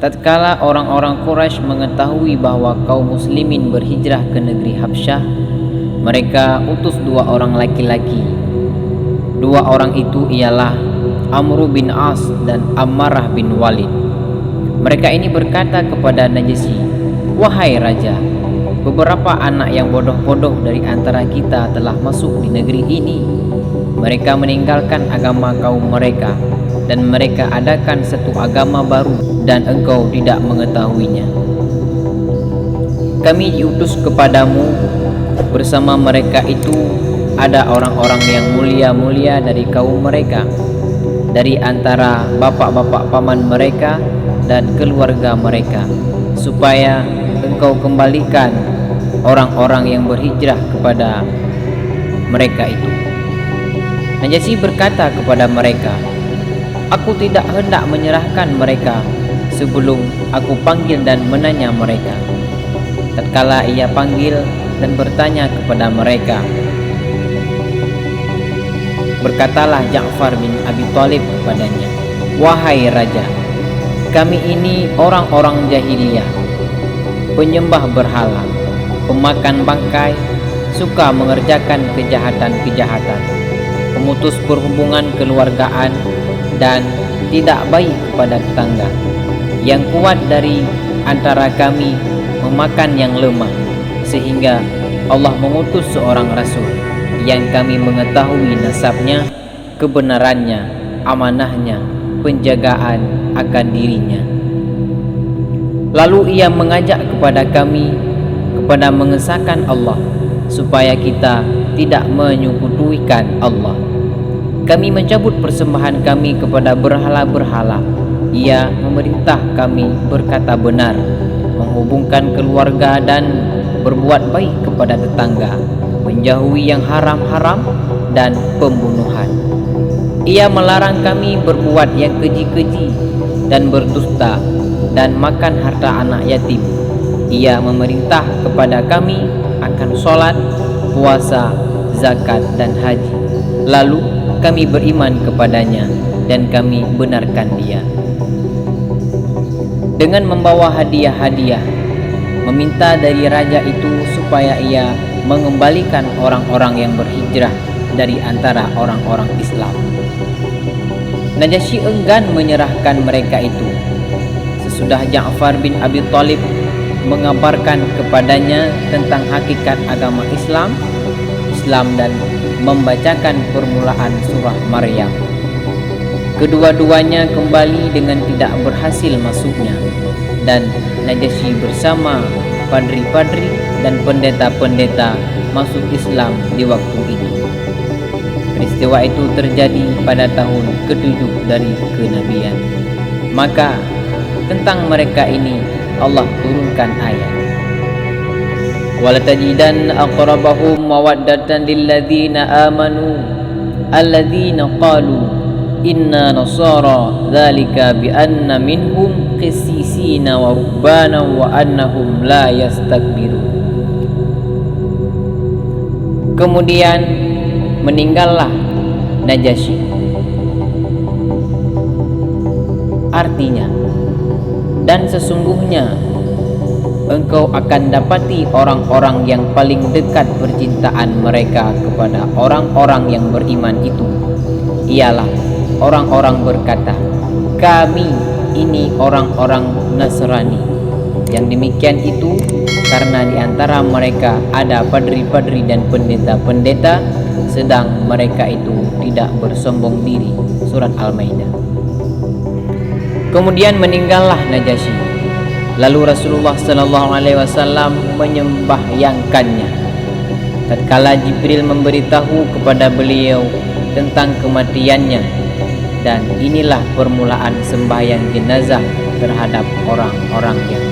Tatkala orang-orang Quraisy mengetahui bahwa kaum muslimin berhijrah ke negeri Habsyah, mereka utus 2 orang laki-laki. 2 orang itu ialah Amr bin As dan Ammarah bin Walid. Mereka ini berkata kepada Najasyi, "Wahai raja, beberapa anak yang bodoh-bodoh dari antara kita telah masuk di negeri ini. Mereka meninggalkan agama kaum mereka dan mereka adakan satu agama baru dan engkau tidak mengetahuinya. Kami diutus kepadamu, bersama mereka itu ada orang-orang yang mulia-mulia dari kaum mereka, dari antara bapak-bapak paman mereka dan keluarga mereka, supaya engkau kembalikan orang-orang yang berhijrah kepada mereka itu." Najasyi berkata kepada mereka, "Aku tidak hendak menyerahkan mereka sebelum aku panggil dan menanya mereka." Tatkala ia panggil dan bertanya kepada mereka, berkatalah Ja'far bin Abi Thalib kepadanya, "Wahai raja, kami ini orang-orang jahiliyah, penyembah berhala, pemakan bangkai, suka mengerjakan kejahatan-kejahatan, pemutus perhubungan keluargaan, dan tidak baik kepada tetangga. Yang kuat dari antara kami memakan yang lemah, sehingga Allah mengutus seorang rasul yang kami mengetahui nasabnya, kebenarannya, amanahnya, penjagaan akan dirinya. Lalu ia mengajak kepada kami kepada mengesahkan Allah, supaya kita tidak menyekutukan Allah. Kami mencabut persembahan kami kepada berhala-berhala. Ia memerintah kami berkata benar, menghubungkan keluarga dan berbuat baik kepada tetangga, menjauhi yang haram-haram dan pembunuhan. Ia melarang kami berbuat yang keji-keji dan berdusta dan makan harta anak yatim. Ia memerintah kepada kami akan sholat, puasa, zakat dan haji. Lalu kami beriman kepadanya dan kami benarkan dia. Dengan membawa hadiah-hadiah, meminta dari raja itu supaya ia mengembalikan orang-orang yang berhijrah dari antara orang-orang Islam. Najasyi enggan menyerahkan mereka itu. Sesudah Ja'far bin Abi Thalib mengabarkan kepadanya tentang hakikat agama Islam dan membacakan permulaan surah Maryam, kedua-duanya kembali dengan tidak berhasil masuknya, dan Najasyi bersama padri-padri dan pendeta-pendeta masuk Islam di waktu itu. Peristiwa itu terjadi pada tahun ke-7 dari kenabian. Maka tentang mereka ini Allah turunkan ayat, "Walatajidanna aqrabahum mawaddatan lilladzina amanu alladzina qalu inna nasara dzalika bi anna minhum qissisina wa rubbana wa annahum la yastakbirun." Kemudian meninggallah Najasyi. Artinya, dan sesungguhnya engkau akan dapati orang-orang yang paling dekat percintaan mereka kepada orang-orang yang beriman itu ialah orang-orang berkata, "Kami ini orang-orang Nasrani." Yang demikian itu karena di antara mereka ada padri-padri dan pendeta-pendeta, sedang mereka itu tidak bersombong diri. Surat Al-Maidah. Kemudian meninggallah Najasyi. Lalu Rasulullah SAW menyembahyangkannya. Tatkala Jibril memberitahu kepada beliau tentang kematiannya, dan inilah permulaan sembahyang jenazah terhadap orang-orang yang